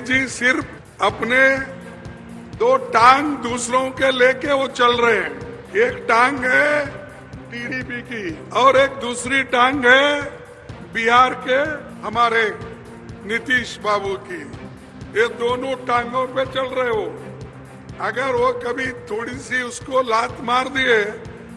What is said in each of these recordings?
जी सिर्फ अपने दो टांग दूसरों के लेके वो चल रहे हैं। एक टांग है टीडीपी की और एक दूसरी टांग है बिहार के हमारे नीतीश बाबू की। ये दोनों टांगों पे चल रहे हो। अगर वो कभी थोड़ी सी उसको लात मार दिए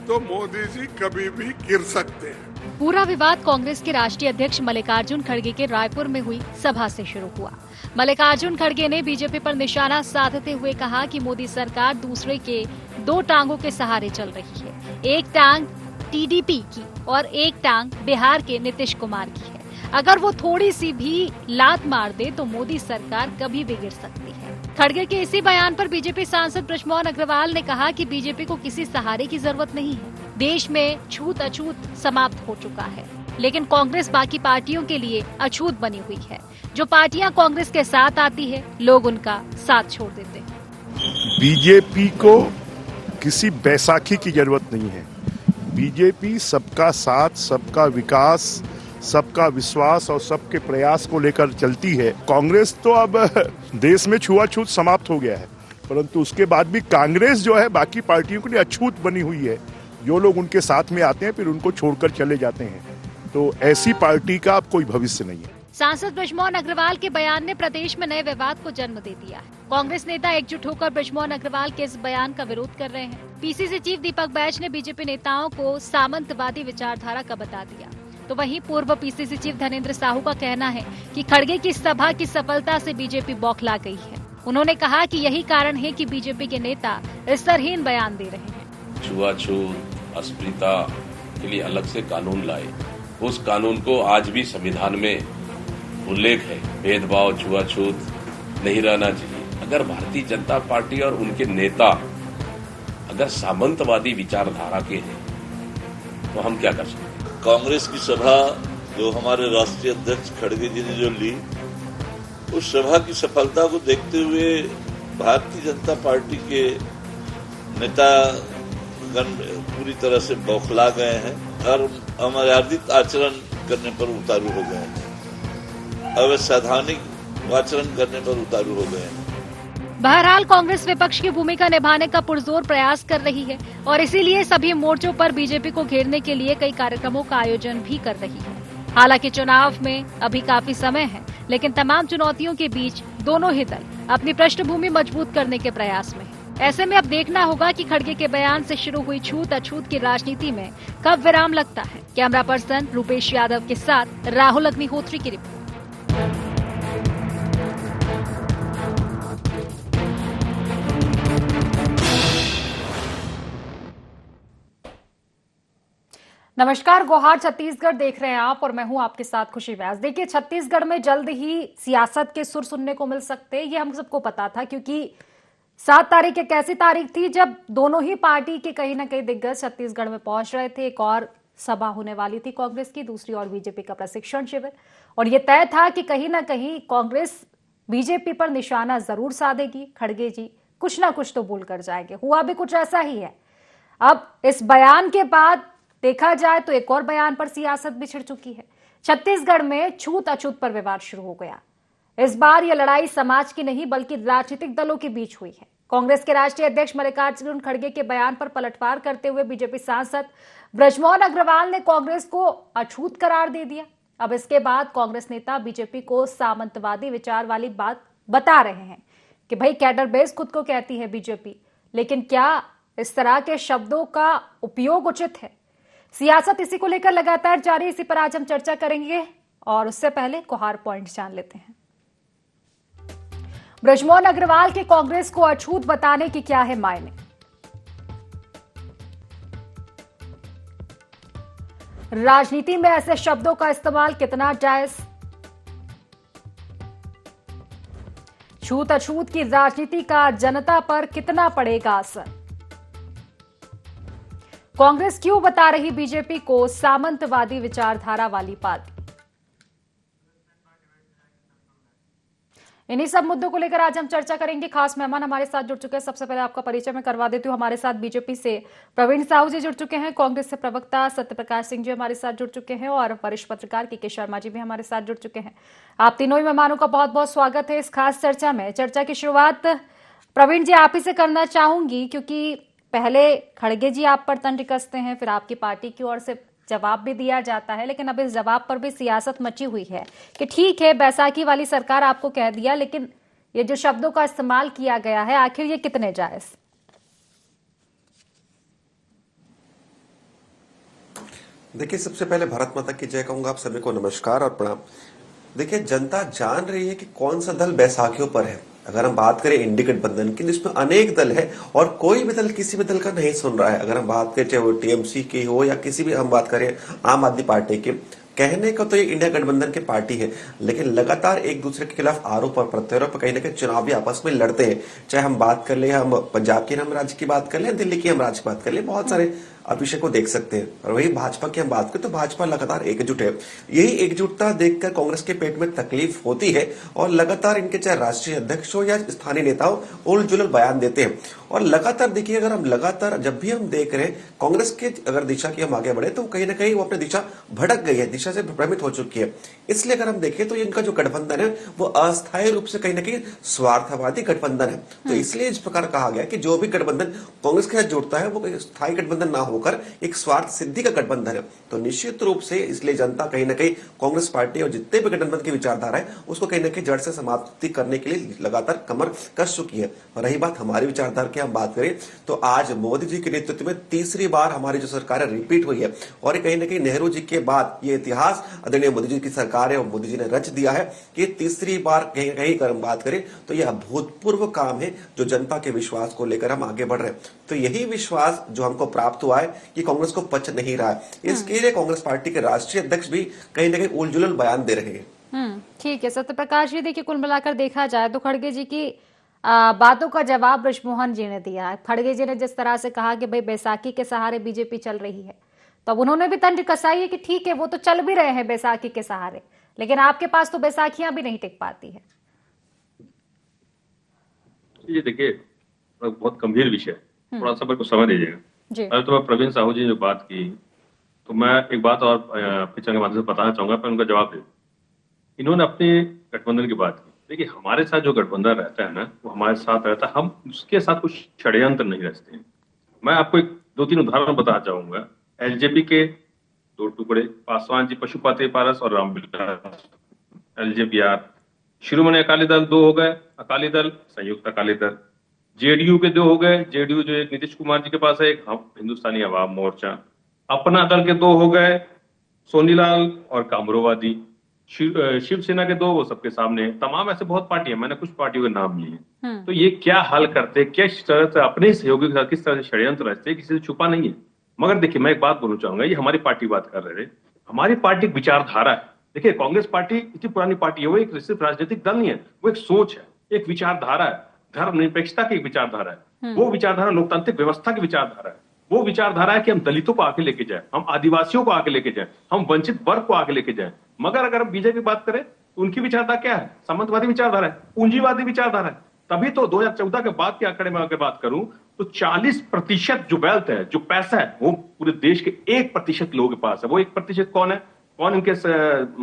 तो मोदी जी कभी भी गिर सकते हैं। पूरा विवाद कांग्रेस के राष्ट्रीय अध्यक्ष मल्लिकार्जुन खड़गे के रायपुर में हुई सभा से शुरू हुआ। मल्लिकार्जुन खड़गे ने बीजेपी पर निशाना साधते हुए कहा कि मोदी सरकार दूसरे के दो टांगों के सहारे चल रही है। एक टांग टीडीपी की और एक टांग बिहार के नीतीश कुमार की है। अगर वो थोड़ी सी भी लात मार दे तो मोदी सरकार कभी भी गिर सकती है। खड़गे के इसी बयान पर बीजेपी सांसद बृजमोहन अग्रवाल ने कहा कि बीजेपी को किसी सहारे की जरूरत नहीं है। देश में छूत अछूत समाप्त हो चुका है, लेकिन कांग्रेस बाकी पार्टियों के लिए अछूत बनी हुई है। जो पार्टियां कांग्रेस के साथ आती है, लोग उनका साथ छोड़ देते हैं। बीजेपी को किसी बैसाखी की जरूरत नहीं है। बीजेपी सबका साथ, सबका विकास, सबका विश्वास और सबके प्रयास को लेकर चलती है। कांग्रेस तो अब देश में छुआछूत समाप्त हो गया है, परंतु उसके बाद भी कांग्रेस जो है बाकी पार्टियों के लिए अछूत बनी हुई है। जो लोग उनके साथ में आते हैं फिर उनको छोड़कर चले जाते हैं, तो ऐसी पार्टी का अब कोई भविष्य नहीं है। सांसद बृजमोहन अग्रवाल के बयान ने प्रदेश में नए विवाद को जन्म दे दिया है। कांग्रेस नेता एकजुट होकर बृजमोहन अग्रवाल के इस बयान का विरोध कर रहे हैं। पीसीसी चीफ दीपक बैज ने बीजेपी नेताओं को सामंतवादी विचारधारा का बता दिया, तो वहीं पूर्व पीसीसी चीफ धनेंद्र साहू का कहना है कि खड़गे की सभा की सफलता से बीजेपी बौखला गई है। उन्होंने कहा कि यही कारण है कि बीजेपी के नेता स्तरहीन बयान दे रहे हैं। छुआछूत, अस्पृश्यता के लिए अलग से कानून लाए। उस कानून को आज भी संविधान में उल्लेख है। भेदभाव, छुआछूत नहीं रहना चाहिए। अगर भारतीय जनता पार्टी और उनके नेता अगर सामंतवादी विचारधारा के हैं तो हम क्या कर सकते हैं। कांग्रेस की सभा जो हमारे राष्ट्रीय अध्यक्ष खड़गे जी ने जो ली, उस सभा की सफलता को देखते हुए भारतीय जनता पार्टी के नेतागण पूरी तरह से बौखला गए हैं और अमर्यादित आचरण करने पर उतारू हो गए हैं। अवैधानिक आचरण करने पर उतारू हो गए हैं। बहरहाल कांग्रेस विपक्ष की भूमिका निभाने का पुरजोर प्रयास कर रही है और इसीलिए सभी मोर्चों पर बीजेपी को घेरने के लिए कई कार्यक्रमों का आयोजन भी कर रही है। हालांकि चुनाव में अभी काफी समय है, लेकिन तमाम चुनौतियों के बीच दोनों ही दल अपनी पृष्ठभूमि मजबूत करने के प्रयास में है। ऐसे में अब देखना होगा कि खड़गे के बयान से शुरू हुई छूत अछूत की राजनीति में कब विराम लगता है। कैमरा पर्सन रूपेश यादव के साथ राहुल अग्निहोत्री की रिपोर्ट। नमस्कार, गोहार छत्तीसगढ़ देख रहे हैं आप और मैं हूं आपके साथ खुशी व्यास। देखिए, छत्तीसगढ़ में जल्द ही सियासत के सुर सुनने को मिल सकते हैं, ये हम सबको पता था, क्योंकि 7 तारीख एक ऐसी तारीख थी जब दोनों ही पार्टी के कहीं ना कहीं दिग्गज छत्तीसगढ़ में पहुंच रहे थे। एक और सभा होने वाली थी कांग्रेस की, दूसरी और बीजेपी का प्रशिक्षण शिविर, और ये तय था कि कहीं ना कहीं कांग्रेस बीजेपी पर निशाना जरूर साधेगी। खड़गे जी कुछ ना कुछ तो बोल कर जाएंगे। हुआ भी कुछ ऐसा ही है। अब इस बयान के बाद देखा जाए तो एक और बयान पर सियासत बिछड़ चुकी है। छत्तीसगढ़ में छूत अछूत पर विवाद शुरू हो गया। इस बार यह लड़ाई समाज की नहीं बल्कि राजनीतिक दलों के बीच हुई है। कांग्रेस के राष्ट्रीय अध्यक्ष मल्लिकार्जुन खड़गे के बयान पर पलटवार करते हुए बीजेपी सांसद बृजमोहन अग्रवाल ने कांग्रेस को अछूत करार दे दिया। अब इसके बाद कांग्रेस नेता बीजेपी को सामंतवादी विचार वाली बात बता रहे हैं कि भाई कैडर बेस खुद को कहती है बीजेपी, लेकिन क्या इस तरह के शब्दों का उपयोग उचित है? सियासत इसी को लेकर लगातार जारी, इसी पर आज हम चर्चा करेंगे और उससे पहले कोहार पॉइंट जान लेते हैं। बृजमोहन अग्रवाल के कांग्रेस को अछूत बताने की क्या है मायने? राजनीति में ऐसे शब्दों का इस्तेमाल कितना जायज? छूत अछूत की राजनीति का जनता पर कितना पड़ेगा असर? कांग्रेस क्यों बता रही बीजेपी को सामंतवादी विचारधारा वाली पार्टी? इन्हीं सब मुद्दों को लेकर आज हम चर्चा करेंगे। खास मेहमान हमारे साथ जुड़ चुके हैं। सबसे पहले आपका परिचय मैं करवा देती हूँ। हमारे साथ बीजेपी से प्रवीण साहू जी जुड़ चुके हैं, कांग्रेस से प्रवक्ता सत्यप्रकाश सिंह जी हमारे साथ जुड़ चुके हैं और वरिष्ठ पत्रकार के शर्मा जी भी हमारे साथ जुड़ चुके हैं। आप तीनों ही मेहमानों का बहुत बहुत स्वागत है इस खास चर्चा में। चर्चा की शुरुआत प्रवीण जी आप ही से करना चाहूंगी, क्योंकि पहले खड़गे जी आप पर तंज कसते हैं, फिर आपकी पार्टी की ओर से जवाब भी दिया जाता है, लेकिन अब इस जवाब पर भी सियासत मची हुई है कि ठीक है बैसाखी वाली सरकार आपको कह दिया, लेकिन ये जो शब्दों का इस्तेमाल किया गया है आखिर ये कितने जायज? देखिए, सबसे पहले भारत माता की जय कहूंगा। आप सभी को नमस्कार और प्रणाम। देखिए, जनता जान रही है कि कौन सा दल बैसाखियों पर है। अगर हम बात करें इंडी गठबंधन की, जिसमें अनेक दल है और कोई भी दल किसी भी दल का नहीं सुन रहा है। अगर हम बात करें चाहे वो टीएमसी की हो या किसी भी हम बात करें आम आदमी पार्टी की, कहने को तो ये इंडिया गठबंधन की पार्टी है, लेकिन लगातार एक दूसरे के खिलाफ आरोप और प्रत्यारोप कहीं ना कहीं चुनावी आपस में लड़ते हैं। चाहे हम बात कर ले, हम पंजाब की हम राज्य की बात कर ले, दिल्ली की हम राज्य की बात कर ले, बहुत सारे आप विषय को देख सकते हैं। और वही भाजपा की हम बात करें तो भाजपा लगातार एकजुट है। यही एकजुटता देखकर कांग्रेस के पेट में तकलीफ होती है और लगातार इनके चाहे राष्ट्रीय अध्यक्ष हो या स्थानीय नेता हो उल जुलल बयान देते हैं। और लगातार देखिए, अगर हम लगातार जब भी हम देख रहे हैं कांग्रेस की अगर दिशा की हम आगे बढ़े तो कहीं ना कहीं वो अपनी दिशा भटक गई है, दिशा से भ्रमित हो चुकी है। इसलिए अगर हम देखें तो इनका जो गठबंधन है वो अस्थायी रूप से कहीं ना कहीं स्वार्थवादी गठबंधन है। तो इसलिए इस प्रकार कहा गया कि जो भी गठबंधन कांग्रेस के साथ जुड़ता है वो स्थायी गठबंधन ना होकर एक स्वार्थ सिद्धि का गठबंधन है। तो निश्चित रूप से इसलिए जनता कहीं ना कहीं कांग्रेस पार्टी और जितने भी गठबंधन की विचारधारा है उसको कहीं ना कहीं जड़ से समाप्ति करने के लिए लगातार कमर कस चुकी है। और रही बात हमारी विचारधारा की हम बात करें तो आज मोदी जी के नेतृत्व में तीसरी बार हमारी जो सरकार है रिपीट हुई है। और कहीं ना कहीं नेहरू जी के बाद ये इतिहास आदरणीय मोदी जी की सरकार है और मोदी जी ने रच दिया है कि तीसरी बार कहीं कहीं अगर हम बात करें तो यह अभूतपूर्व काम है जो जनता के विश्वास को लेकर हम आगे बढ़ रहे हैं। तो यही विश्वास जो हमको प्राप्त हुआ है कि कांग्रेस को पच नहीं रहा है, इसके लिए कांग्रेस पार्टी के राष्ट्रीय अध्यक्ष भी कहीं ना कहीं उलझुल बयान दे रहे हैं। ठीक है सत्यप्रकाश जी, देखिए कुल मिलाकर देखा जाए तो खड़गे जी की बातों का जवाब बृजमोहन जी ने दिया। खड़गे जी ने जिस तरह से कहा कि भाई बैसाखी के सहारे बीजेपी चल रही है, तो अब उन्होंने भी तंज कसाई है कि ठीक है वो तो चल भी रहे हैं बैसाखी के सहारे, लेकिन आपके पास तो बैसाखियां भी नहीं टिक पाती है। ये देखिए बहुत गंभीर विषय है, थोड़ा सा मेरे को समय दीजिएगा। अरे तो मैं प्रवीण साहू जी ने जो बात की तो मैं एक बात और पिक्चर के माध्यम से बताना चाहूंगा, पर उनका जवाब दे। इन्होंने अपने गठबंधन की बात की। देखिए हमारे साथ जो गठबंधन रहता है ना वो हमारे साथ रहता है, हम उसके साथ कुछ षड्यंत्र नहीं रचते हैं। मैं आपको एक दो तीन उदाहरण बताना चाहूंगा। एलजेपी के दो टुकड़े, पासवान जी पशुपति पारस और रामविलास, एलजेपीआर। शिरोमणि अकाली दल दो हो गए, अकाली दल संयुक्त अकाली दल। जेडीयू के दो हो गए, जेडीयू जो एक नीतीश कुमार जी के पास है, एक हिंदुस्तानी अवाम मोर्चा। अपना दल के दो हो गए, सोनीलाल और कामरोवादी। शिवसेना के दो, वो सबके सामने है। तमाम ऐसे बहुत पार्टियां, मैंने कुछ पार्टियों के नाम लिए। तो ये क्या हल करते, किस तरह से अपने सहयोगी के साथ किस तरह से षड्यंत्र रचते, किसी से छुपा नहीं है। मगर देखिए मैं एक बात बोलना चाहूंगा, ये हमारी पार्टी बात कर रहे थे, हमारी पार्टी विचारधारा है। देखिए कांग्रेस पार्टी इतनी पुरानी पार्टी है, वो एक सिर्फ राजनीतिक दल नहीं है, वो एक सोच है, एक विचारधारा है, धर्मनिरपेक्षता की विचारधारा है। वो विचारधारा लोकतांत्रिक व्यवस्था की विचारधारा है। वो विचारधारा है कि हम दलितों को आगे लेके जाए, हम आदिवासियों को आगे लेके जाए, हम वंचित वर्ग को आगे लेके जाए। मगर अगर हम बीजेपी की बात करें तो उनकी विचारधारा क्या है? सामंतवादी विचारधारा है, पूंजीवादी विचारधारा है। तभी तो 2014 के बाद के आंकड़े में अगर बात करूं तो 40% जो वेल्थ है, जो पैसा है, वो पूरे देश के 1% लोगों के पास है। वो 1% कौन है? कौन इनके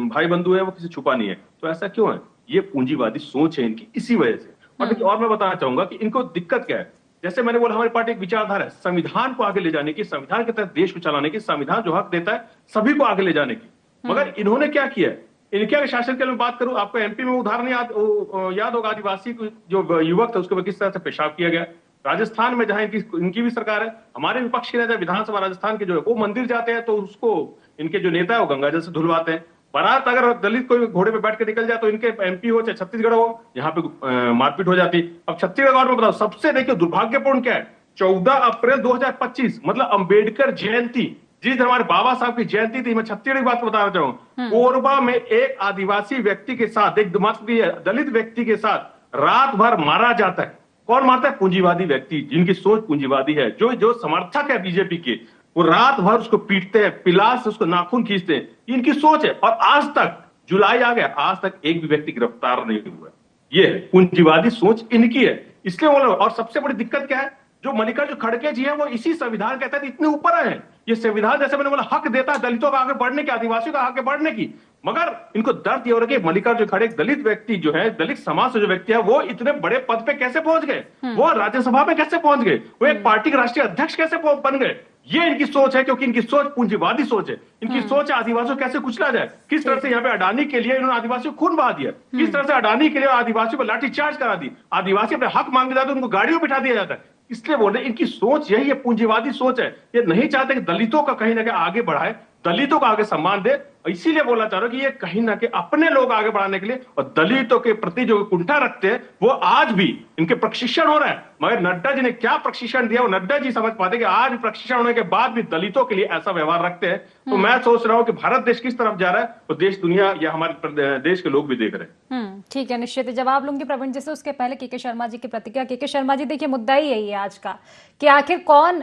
भाई बंधु है? वो किसी छुपा नहीं है। तो ऐसा क्यों है? ये पूंजीवादी सोच है इनकी, इसी वजह से। और देखिए और मैं बताना चाहूंगा कि इनको दिक्कत क्या है। जैसे मैंने बोला हमारी पार्टी एक विचारधारा है संविधान को आगे ले जाने की, संविधान के तहत देश को चलाने की, संविधान जो हक देता है सभी को आगे ले जाने की। मगर इन्होंने क्या किया है? इनके शासन के लिए बात करूं, आपको एमपी में उदाहरण याद होगा, आदिवासी जो युवक था उसके ऊपर किस तरह से पेशाब किया गया। राजस्थान में जहां इनकी भी सरकार है, हमारे विपक्ष के नेता विधानसभा राजस्थान के जो है वो मंदिर जाते हैं तो उसको इनके जो नेता है वो गंगाजल से धुलवाते हैं। बारात अगर दलित कोई घोड़े पे बैठ के निकल जाए तो इनके एमपी हो चाहे छत्तीसगढ़ हो, यहाँ पे मारपीट हो जाती। अब छत्तीसगढ़ में बताओ सबसे देखिए दुर्भाग्यपूर्ण क्या है, 14 अप्रैल 2025 मतलब अंबेडकर जयंती, जिस दिन हमारे बाबा साहब की जयंती थी, मैं छत्तीसगढ़ की बात बताना चाहूँ, कोरबा में एक आदिवासी व्यक्ति के साथ, एक दलित व्यक्ति के साथ रात भर मारा जाता है। कौन मारता है? पूंजीवादी व्यक्ति, जिनकी सोच पूंजीवादी है, जो समर्थक है बीजेपी के, वो रात भर उसको पीटते हैं, पिलास से उसको नाखून खींचते हैं। इनकी सोच है। और आज तक जुलाई आ गया, आज तक एक भी व्यक्ति गिरफ्तार नहीं हुआ। ये है पूंजीवादी सोच इनकी है, इसलिए वो लोग। और सबसे बड़ी दिक्कत क्या है, जो मल्लिकार्जुन खड़गे जी है वो इसी संविधान के तहत इतने ऊपर आए हैं। ये संविधान जैसे मैंने बोला हक देता है दलितों का आगे बढ़ने की, आदिवासियों का आगे बढ़ने की, मगर इनको दर्द ये हो रहा है कि मल्लिकार्जुन खड़गे एक दलित व्यक्ति जो है, दलित समाज से जो व्यक्ति है, वो इतने बड़े पद पे कैसे पहुंच गए, वो राज्यसभा में कैसे पहुंच गए, वो एक पार्टी के राष्ट्रीय अध्यक्ष कैसे बन गए। ये इनकी सोच है, क्योंकि इनकी सोच पूंजीवादी सोच है। इनकी सोच है आदिवासियों कैसे कुचला जाए, किस तरह से यहाँ पे अडानी के लिए इन्होंने आदिवासियों को खून बहा दिया, किस तरह से अडानी के लिए आदिवासियों को लाठीचार्ज करा दी, आदिवासी अपने हक मांगे जाते उनको गाड़ियों में बिठा दिया जाता है। इसलिए बोल रहे इनकी सोच यही है, पूंजीवादी सोच है। ये नहीं चाहते कि दलितों का कहीं ना कहीं आगे बढ़ाए, दलितों को आगे सम्मान दे। इसीलिए बोलना चाह रहा हूं कि ये कहीं ना कहीं अपने लोग आगे बढ़ाने के लिए और दलितों के प्रति जो कुंठा रखते हैं वो आज भी इनके प्रशिक्षण हो रहा है। मगर नड्डा जी ने क्या प्रशिक्षण दिया वो नड्डा जी समझ पाते कि आज भी प्रशिक्षण होने के बाद भी दलितों के लिए ऐसा व्यवहार रखते हैं। तो मैं सोच रहा हूं कि भारत देश किस तरफ जा रहा है तो देश दुनिया या हमारे देश के लोग भी देख रहे हैं। ठीक है, निश्चित जवाब लूंगी प्रवीण जी से। उसके पहले के शर्मा जी की प्रतिक्रिया। के शर्मा जी, देखिए मुद्दा ही यही है आज का कि आखिर कौन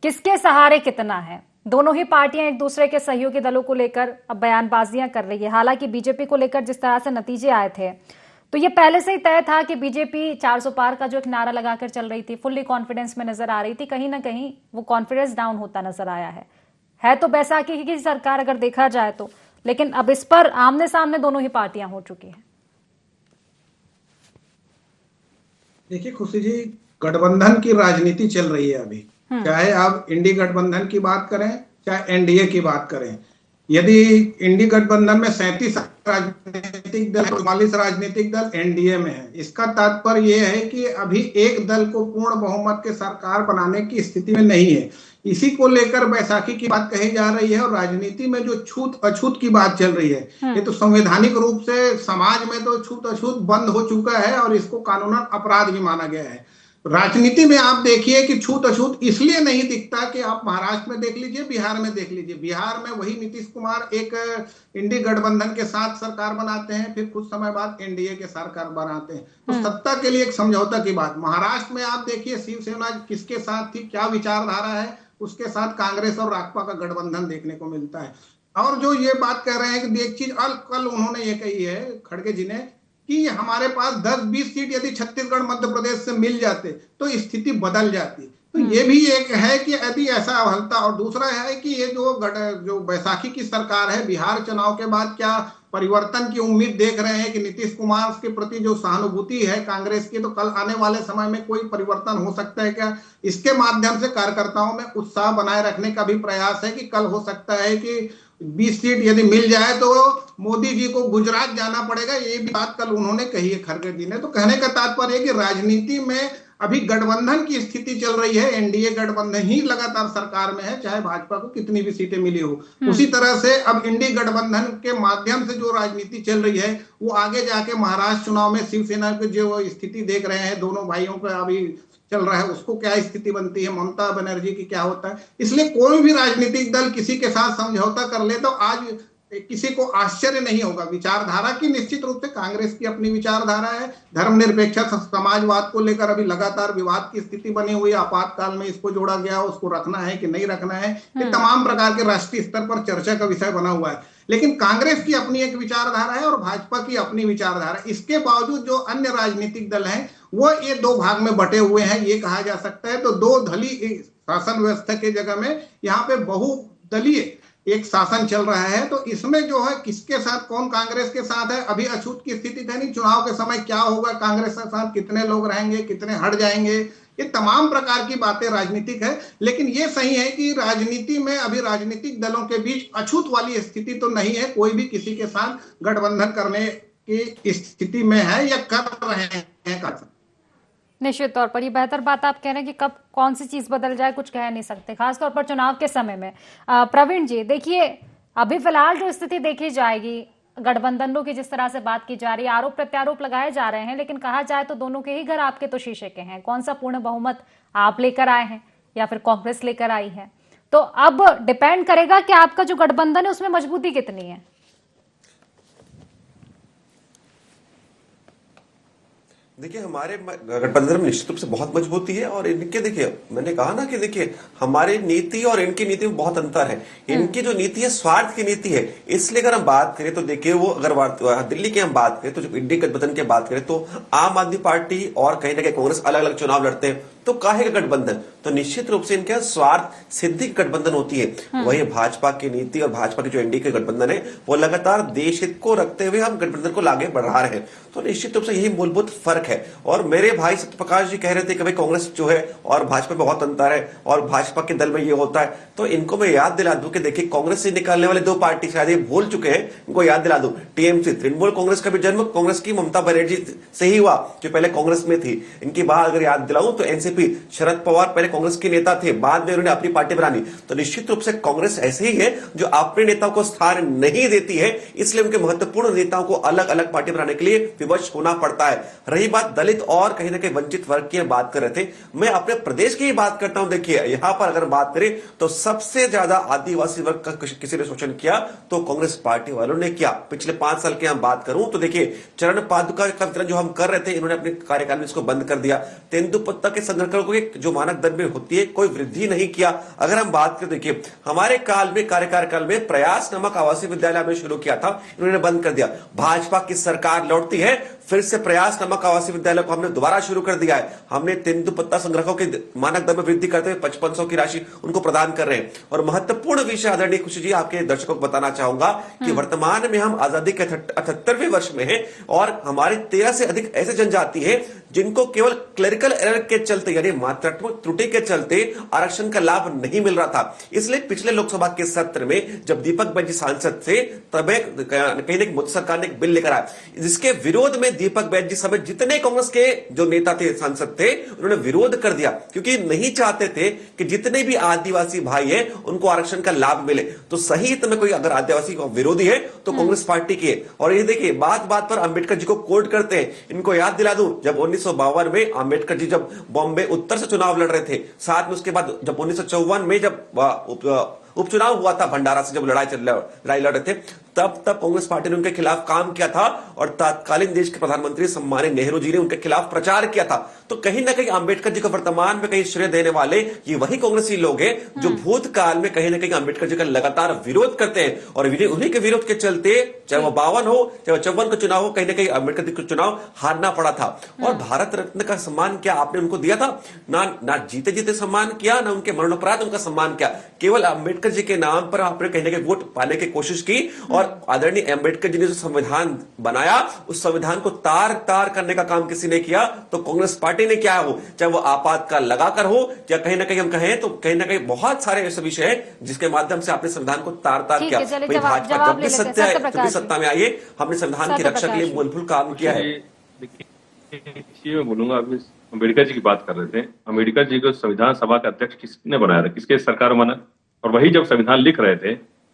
किसके सहारे कितना है। दोनों ही पार्टियां एक दूसरे के सहयोगी दलों को लेकर अब बयानबाजियां कर रही है। हालांकि बीजेपी को लेकर जिस तरह से नतीजे आए थे तो ये पहले से ही तय था कि बीजेपी 400 पार का जो एक नारा लगाकर चल रही थी, फुल्ली कॉन्फिडेंस में नजर आ रही थी, कहीं ना कहीं वो कॉन्फिडेंस डाउन होता नजर आया है तो बैसाखी की सरकार अगर देखा जाए तो, लेकिन अब इस पर आमने सामने दोनों ही पार्टियां हो चुकी हैं। देखिए खुशी जी, गठबंधन की राजनीति चल रही है अभी, चाहे आप इंडी गठबंधन की बात करें चाहे एनडीए की बात करें। यदि इंडी गठबंधन में 37 राजनीतिक दल, 44 राजनीतिक दल एनडीए में है, इसका तात्पर्य यह है कि अभी एक दल को पूर्ण बहुमत के सरकार बनाने की स्थिति में नहीं है। इसी को लेकर बैसाखी की बात कही जा रही है और राजनीति में जो छूत अछूत की बात चल रही है, ये तो संवैधानिक रूप से समाज में तो छूत अछूत बंद हो चुका है और इसको कानूनन अपराध भी माना गया है। राजनीति में आप देखिए कि छूत अछूत इसलिए नहीं दिखता कि आप महाराष्ट्र में देख लीजिए, बिहार में देख लीजिए। बिहार में वही नीतीश कुमार एक इंडी गठबंधन के साथ सरकार बनाते हैं, फिर कुछ समय बाद एनडीए के सरकार बनाते हैं, तो सत्ता के लिए एक समझौता की बात। महाराष्ट्र में आप देखिए शिवसेना किसके साथ थी, क्या विचारधारा है, उसके साथ कांग्रेस और राजपा का गठबंधन देखने को मिलता है। और जो ये बात कह रहे हैं कि एक चीज कल उन्होंने ये कही है खड़गे जी ने कि हमारे पास 10-20 सीट यदि छत्तीसगढ़ मध्य प्रदेश से मिल जाते तो स्थिति बदल जाती। तो ये भी एक है कि यदि ऐसा हलता। और दूसरा है कि ये जो बैसाखी की सरकार है, बिहार चुनाव के बाद क्या परिवर्तन की उम्मीद देख रहे हैं कि नीतीश कुमार के प्रति जो सहानुभूति है कांग्रेस की, तो कल आने वाले समय में कोई परिवर्तन हो सकता है क्या? इसके माध्यम से कार्यकर्ताओं में उत्साह बनाए रखने का भी प्रयास है कि कल हो सकता है कि 20 सीट यदि मिल जाए तो मोदी जी को गुजरात जाना पड़ेगा। ये भी बात कल उन्होंने कही है खड़गे जी ने। तो कहने का तात्पर्य है कि राजनीति में अभी गठबंधन की स्थिति चल रही है, एनडीए गठबंधन ही लगातार सरकार में है, चाहे भाजपा को कितनी भी सीटें मिली हो। उसी तरह से अब इंडी गठबंधन के माध्यम से जो राजनीति चल रही है वो आगे जाके महाराष्ट्र चुनाव में शिवसेना की जो स्थिति देख रहे हैं, दोनों भाइयों का अभी चल रहा है, उसको क्या स्थिति बनती है, ममता बनर्जी की क्या होता है। इसलिए कोई भी राजनीतिक दल किसी के साथ समझौता कर ले तो आज किसी को आश्चर्य नहीं होगा। विचारधारा की निश्चित रूप से कांग्रेस की अपनी विचारधारा है, धर्मनिरपेक्ष समाजवाद को लेकर अभी लगातार विवाद की स्थिति बनी हुई है। आपातकाल में इसको जोड़ा गया, उसको रखना है कि नहीं रखना है, ये तमाम प्रकार के राष्ट्रीय स्तर पर चर्चा का विषय बना हुआ है। लेकिन कांग्रेस की अपनी एक विचारधारा है और भाजपा की अपनी विचारधारा। इसके बावजूद जो अन्य राजनीतिक दल हैं वो ये दो भाग में बटे हुए हैं, ये कहा जा सकता है। तो दो दली शासन व्यवस्था की जगह में यहाँ पे बहुदलीय एक शासन चल रहा है। तो इसमें जो है किसके साथ, कौन कांग्रेस के साथ है, अभी अछूत की स्थिति है नहीं। चुनाव के समय क्या होगा, कांग्रेस के साथ कितने लोग रहेंगे, कितने हट जाएंगे, ये तमाम प्रकार की बातें राजनीतिक है। लेकिन ये सही है कि राजनीति में अभी राजनीतिक दलों के बीच अछूत वाली स्थिति तो नहीं है। कोई भी किसी के साथ गठबंधन करने की स्थिति में है या कर रहे हैं। निश्चित तौर पर ये बेहतर बात आप कह रहे हैं कि कब कौन सी चीज बदल जाए कुछ कह नहीं सकते, खासतौर पर चुनाव के समय में। प्रवीण जी, देखिए अभी फिलहाल जो स्थिति देखी जाएगी, गठबंधनों की जिस तरह से बात की जा रही है, आरोप प्रत्यारोप लगाए जा रहे हैं, लेकिन कहा जाए तो दोनों के ही घर आपके तो शीशे के हैं। कौन सा पूर्ण बहुमत आप लेकर आए हैं या फिर कांग्रेस लेकर आई है, तो अब डिपेंड करेगा कि आपका जो गठबंधन है उसमें मजबूती कितनी है। देखिए हमारे गठबंधन में निश्चित रूप से बहुत मजबूती है और इनके देखिए मैंने कहा ना कि देखिए हमारी नीति और इनकी नीति में बहुत अंतर है। इनकी जो नीति है स्वार्थ की नीति है, इसलिए अगर हम बात करें तो देखिए वो अगर दिल्ली की हम बात करें तो जो इंडी गठबंधन की बात करें तो आम आदमी पार्टी और कहीं ना कहीं कांग्रेस अलग अलग चुनाव लड़ते हैं, तो काहे का गठबंधन, तो निश्चित रूप से इनके स्वार्थ सिद्धि गठबंधन होती है। वही भाजपा की नीति और भाजपा की जो एनडीए के गठबंधन है वो लगातार देश हित को रखते हुए हम गठबंधन को आगे बढ़ा रहे हैं, तो निश्चित रूप से यही मूलभूत फर्क है। और मेरे भाई सत्यप्रकाश जी कह रहे थे कि भाई कांग्रेस जो है और भाजपा में बहुत अंतर है और भाजपा के दल में ये होता है, तो इनको मैं याद दिला दूं कि देखिए कांग्रेस से निकलने वाले दो पार्टी शायद ये भूल चुके हैं, इनको याद दिला दूं, टीएमसी तृणमूल कांग्रेस का भी जन्म कांग्रेस की ममता बनर्जी से ही हुआ जो पहले कांग्रेस में थी। इनकी बात अगर याद दिलाऊं तो एनसीपी शरद पवार पहले कांग्रेस के नेता थे, बाद में उन्होंने अपनी पार्टी बनानी, तो निश्चित रूप से कांग्रेस ऐसे ही है जो अपने नेताओं को स्थान नहीं देती है, इसलिए उनके महत्वपूर्ण नेताओं को अलग अलग पार्टी बनाने के लिए विवश होना पड़ता है। रही बात दलित और कहीं ना कहीं वंचित वर्ग की बात कर रहे थे, मैं अपने प्रदेश की ही बात करता हूं। देखिए यहां पर अगर बात करें तो सबसे ज्यादा आदिवासी वर्ग का किसी ने शोषण किया तो कांग्रेस पार्टी वालों ने किया। पिछले 5 साल की हम बात करूं तो देखिए चरण पादुका का वितरण जो हम कर रहे थे, इन्होंने अपने कार्यकाल में इसको बंद कर दिया। तेंदुपत्ता के संग्रह की जो मानक दर में होती है कोई वृद्धि नहीं किया। अगर हम बात करें देखिए हमारे काल में कार्यकाल में प्रयास नामक आवासीय विद्यालय हमने शुरू किया था, इन्होंने बंद कर दिया। भाजपा की सरकार लौटती है, फिर से प्रयास नामक आवासीय विद्यालय को हमने दोबारा शुरू कर दिया है। हमने तेंदुपत्ता संग्रहों के मानक दर में वृद्धि करते हुए 5500 की राशि उनको प्रदान कर रहे हैं। और महत्वपूर्ण विषय आदरणीय खुशी जी आपके दर्शकों को बताना चाहूंगा कि वर्तमान में हम आजादी के 78वें वर्ष में हैं और हमारे 13 से अधिक ऐसे जनजाति हैं जिनको केवल क्लरिकल एरर के चलते यानी मात्रात्मक त्रुटि के चलते आरक्षण का लाभ नहीं मिल रहा था। इसलिए पिछले लोकसभा के सत्र में जब दीपक बैज सांसद थे तब कहीं मोदी सरकार ने एक बिल लेकर आया, जिसके विरोध में दीपक बैज जी समेत जितने कांग्रेस के जो नेता थे सांसद थे उन्होंने विरोध कर दिया, क्योंकि नहीं चाहते थे कि जितने भी आदिवासी भाई हैं उनको आरक्षण का लाभ मिले। तो सही हित में कोई अगर आदिवासी का विरोधी है तो कांग्रेस पार्टी की है। और ये देखिए बात बात पर अंबेडकर जी को कोट करते हैं। इनको याद दिला दूं जब 1952 में अंबेडकर जी जब बॉम्बे उत्तर से चुनाव लड़ रहे थे, साथ में उसके बाद जब 1954 में जब उपचुनाव हुआ था भंडारा से, जब लड़ाई लड़ रहे थे, तब कांग्रेस पार्टी ने उनके खिलाफ काम किया था और तत्कालीन देश के प्रधानमंत्री सम्मानित नेहरू जी ने उनके खिलाफ प्रचार किया था। तो कहीं ना कहीं अंबेडकर जी को वर्तमान में कहीं श्रेय देने वाले ये वही कांग्रेसी लोग हैं जो भूतकाल में कहीं ना कहीं अंबेडकर जी का लगातार विरोध करते हैं। और उन्हीं के विरोध के चलते चाहे वो 52 हो चाहे 54 का चुनाव हो, कहीं ना कहीं अंबेडकर जी को चुनाव हारना पड़ा था। और भारत रत्न का सम्मान क्या आपने उनको दिया था? ना जीते जीते सम्मान किया, ना उनके मरणोपरांत उनका सम्मान किया। केवल अंबेडकर जी के नाम पर आपने कहीं ना कहीं वोट पाने की कोशिश की और आदरणीय अंबेडकर जी ने जो संविधान बनाया उस संविधान को तार तार करने का काम किसी ने किया तो कांग्रेस पार्टी ने क्या हो, चाहे वो आपातकाल लगाकर हो या कहीं ना कहीं हम कहें तो कहीं ना कहीं बहुत सारे ऐसे विषय हैं जिसके माध्यम से आपने संविधान को तार तार किया। भाजपा जब भी सत्ता में आई है हमने संविधान की रक्षा के लिए मूलभूत काम किया है। देखिए मैं बोलूंगा, अभी अम्बेडकर जी की बात कर रहे थे, अम्बेडकर जी को संविधान सभा का अध्यक्ष किसने बनाया था, किसके सरकार बना? और वही जब संविधान लिख रहे थे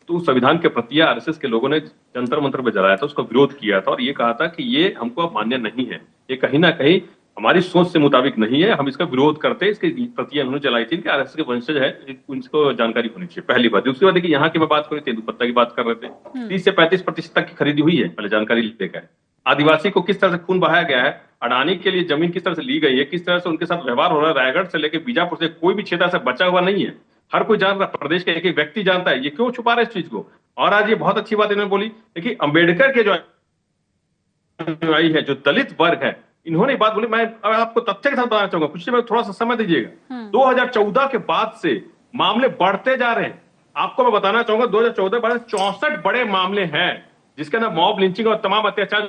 तो उस संविधान के प्रतियां आरएसएस के लोगों ने जंतर मंतर पे जलाया था, उसका विरोध किया था और ये कहा था कि ये हमको अब मान्य नहीं है, ये कहीं ना कहीं हमारी सोच से मुताबिक नहीं है, हम इसका विरोध करते हैं। इसकी प्रतियां उन्होंने जलाई थी कि आरएसएस के वंशज है, उनको जानकारी होनी चाहिए, पहली बात। दूसरी बात देखिए यहाँ की मैं बात करूँ, तेंदुपत्ता की बात कर रहे थे, 30 से 35% तक की खरीदी हुई है, पहले जानकारी लेकर। आदिवासी को किस तरह से खून बहाया गया है, अडानी के लिए जमीन किस तरह से ली गई है, किस तरह से उनके साथ व्यवहार हो रहा है, रायगढ़ से लेकर बीजापुर से कोई भी क्षेत्र ऐसा बचा हुआ नहीं है, हर कोई जानता है, प्रदेश के एक एक व्यक्ति जानता है। ये क्यों छुपा रहे इस चीज को? और आज ये बहुत अच्छी बात इन्होंने बोली, देखिए अंबेडकर के जो अनुयायी है, जो दलित वर्ग है, इन्होंने बात बोली। मैं आपको तथ्य के साथ बताना चाहूंगा, कुछ में थोड़ा सा समय दीजिएगा। 2014 के बाद से मामले बढ़ते जा रहे हैं। आपको मैं बताना चाहूंगा 2014 के बाद 64 बड़े मामले हैं जिसके अंदर मॉब लिंचिंग और तमाम अत्याचार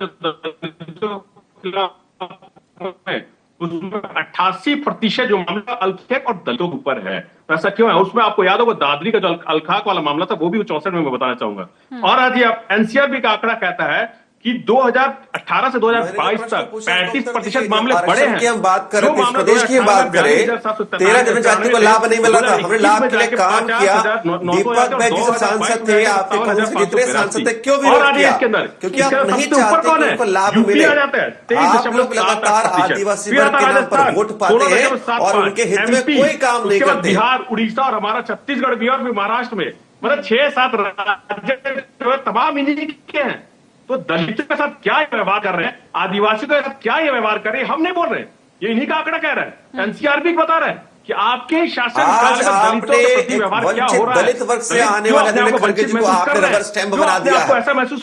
उसमें 88% जो मामला अल्पसंख्यक और दलितों के ऊपर है। तो ऐसा क्यों है? उसमें आपको याद होगा दादरी का जो अलखाक वाला मामला था वो भी 64 में मैं बताना चाहूंगा। और आज ये एनसीआरबी का आंकड़ा कहता है कि 2018 से 2022 तक 35% मामले बढ़े हैं। हम बात करें इस प्रदेश की बात करें, 13 जनजाति को लाभ नहीं मिला था, हमने लाभ के लिए काम किया। दीपक बैज जी सांसद थे, आपके कांग्रेस के जितने सांसद थे, क्यों विरोध किया? क्योंकि आप नहीं चाहते कि उनको लाभ मिले। आप लोग लगातार आदिवासी वर्ग के नाम पर वोट पाते हैं और उनके हित में कोई काम नहीं करते। बिहार, उड़ीसा और हमारा छत्तीसगढ़ भी और महाराष्ट्र में मतलब 6-7 राज्य तमाम इन्हीं के हैं। तो दलितों के साथ क्या ये व्यवहार कर रहे हैं, आदिवासियों के साथ क्या ये व्यवहार कर रहे हैं, हम नहीं बोल रहे, ये इन्हीं का आंकड़ा कह रहा है। एनसीआर भी बता रहा है कि आपके शासन आज काल में आपने दलितों के प्रति एक व्यवहार क्या हो वंचित रहा है। दलित वर्ग से आने वाले आदरणीय खड़गे जी को आपने रबर स्टैंप बना दिया है।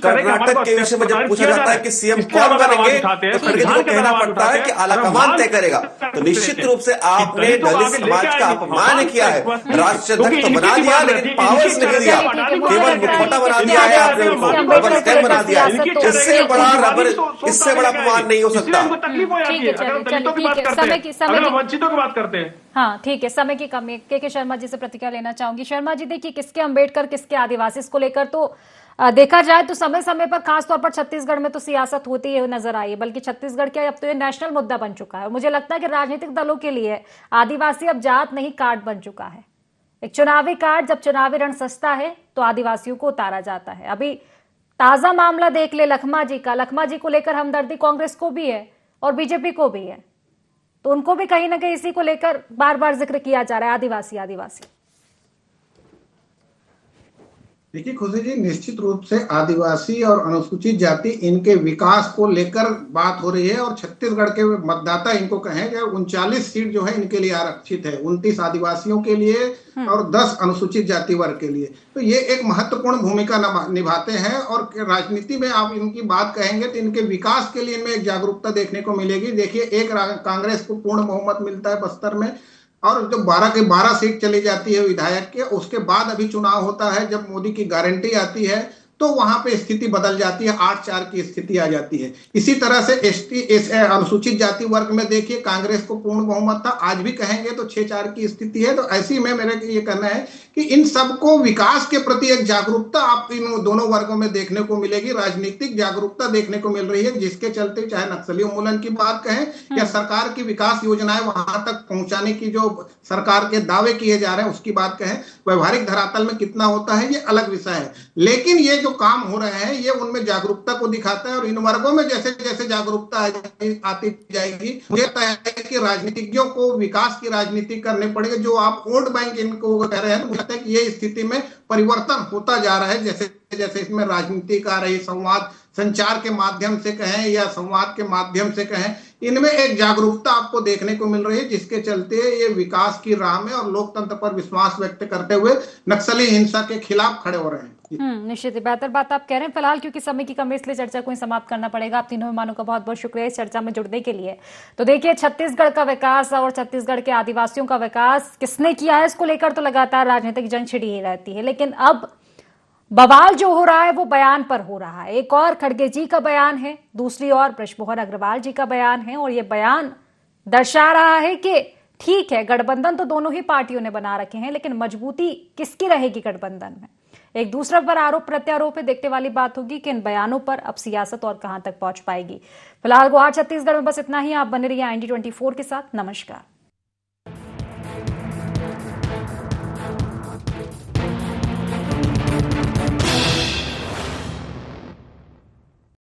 कर्नाटक के विषय में जब पूछा जाता है कि सीएम कौन बनेंगे तो खड़गे जी को कहना पड़ता है कि आलाकमान तय करेगा। तो निश्चित रूप से आपने दलित समाज का अपमान किया है। राष्ट्रीय अध्यक्ष तो बना दिया लेकिन पावर्स नहीं दिया, केवल मुखौटा बना दिया है आपने उनको, रबर स्टैंप बना दिया है। इससे बड़ा अपमान नहीं हो सकता। तकलीफ हो जाती है अगर दलितों की बात करते हैं, अगर वंचितों की बात करते हैं। हाँ ठीक है, समय की कमी। के शर्मा जी से प्रतिक्रिया लेना चाहूंगी। शर्मा जी देखिए, किसके अंबेडकर किसके आदिवासी, इसको लेकर तो देखा जाए तो समय समय पर खासतौर पर छत्तीसगढ़ में तो सियासत होती है नजर आई है, बल्कि छत्तीसगढ़ क्या अब तो ये नेशनल मुद्दा बन चुका है। मुझे लगता है कि राजनीतिक दलों के लिए आदिवासी अब जात नहीं कार्ड बन चुका है, एक चुनावी कार्ड। जब चुनावी रण सस्ता है तो आदिवासियों को उतारा जाता है। अभी ताजा मामला देख ले लखमा जी का। लखमा जी को लेकर हमदर्दी कांग्रेस को भी है और बीजेपी को भी है, तो उनको भी कहीं ना कहीं इसी को लेकर बार बार जिक्र किया जा रहा है, आदिवासी आदिवासी। देखिए खुशी जी, निश्चित रूप से आदिवासी और अनुसूचित जाति इनके विकास को लेकर बात हो रही है और छत्तीसगढ़ के मतदाता इनको कहें कि 39 सीट जो है इनके लिए आरक्षित है, 29 आदिवासियों के लिए और 10 अनुसूचित जाति वर्ग के लिए। तो ये एक महत्वपूर्ण भूमिका निभाते हैं और राजनीति में आप इनकी बात कहेंगे तो इनके विकास के लिए इनमें एक जागरूकता देखने को मिलेगी। देखिए, एक कांग्रेस को पूर्ण बहुमत मिलता है बस्तर में और जब 12 के 12 सीट चली जाती है विधायक के, उसके बाद अभी चुनाव होता है, जब मोदी की गारंटी आती है तो वहां पे स्थिति बदल जाती है, 8-4 की स्थिति आ जाती है। इसी तरह से अनुसूचित जाति वर्ग में देखिए, कांग्रेस को पूर्ण बहुमत था, आज भी कहेंगे तो 6-4 की स्थिति है। तो ऐसी में मेरा ये कहना है कि इन सबको विकास के प्रति एक जागरूकता आप इन दोनों वर्गों में देखने को मिलेगी, राजनीतिक जागरूकता देखने को मिल रही है, जिसके चलते चाहे नक्सली उन्मूलन की बात कहें या सरकार की विकास योजनाएं वहां तक पहुंचाने की जो सरकार के दावे किए जा रहे हैं उसकी बात कहें, व्यवहारिक धरातल में कितना होता है ये अलग विषय है। लेकिन ये जो काम हो रहे हैं ये उनमें जागरूकता को दिखाता है और इन वर्गों में जैसे जैसे जागरूकता आती जाएगी, मुझे लगता है कि राजनीतिज्ञों को विकास की राजनीति करनी पड़ेगी। जो आप वोट बैंक इनको कह रहे हैं, मुझे लगता है कि ये स्थिति में परिवर्तन होता जा रहा है। जैसे जैसे इसमें राजनीति का रही संवाद, संचार के माध्यम से कहें या संवाद के माध्यम से कहें, इनमें एक जागरूकता आपको देखने को मिल रही है, जिसके चलते ये विकास की राह में और लोकतंत्र पर विश्वास व्यक्त करते हुए नक्सली हिंसा के खिलाफ खड़े हो रहे हैं। निश्चित ही बेहतर बात आप कह रहे हैं। फिलहाल क्योंकि समय की कमी, इसलिए चर्चा को ही समाप्त करना पड़ेगा। आप तीनों मेहमानों का बहुत बहुत शुक्रिया इस चर्चा में जुड़ने के लिए। तो देखिए, छत्तीसगढ़ का विकास और छत्तीसगढ़ के आदिवासियों का विकास किसने किया है, इसको लेकर तो लगातार राजनीतिक जंग छिड़ी ही रहती है, लेकिन अब बवाल जो हो रहा है वो बयान पर हो रहा है। एक और खड़गे जी का बयान है, दूसरी ओर बृजमोहन अग्रवाल जी का बयान है, और ये बयान दर्शा रहा है कि ठीक है, गठबंधन तो दोनों ही पार्टियों ने बना रखे हैं, लेकिन मजबूती किसकी रहेगी गठबंधन में। एक दूसरे पर आरोप प्रत्यारोप है, देखने वाली बात होगी कि इन बयानों पर अब सियासत और कहां तक पहुंच पाएगी। फिलहाल गुवाहाटी छत्तीसगढ़ में बस इतना ही। आप बने रहिए IND24 के साथ। नमस्कार।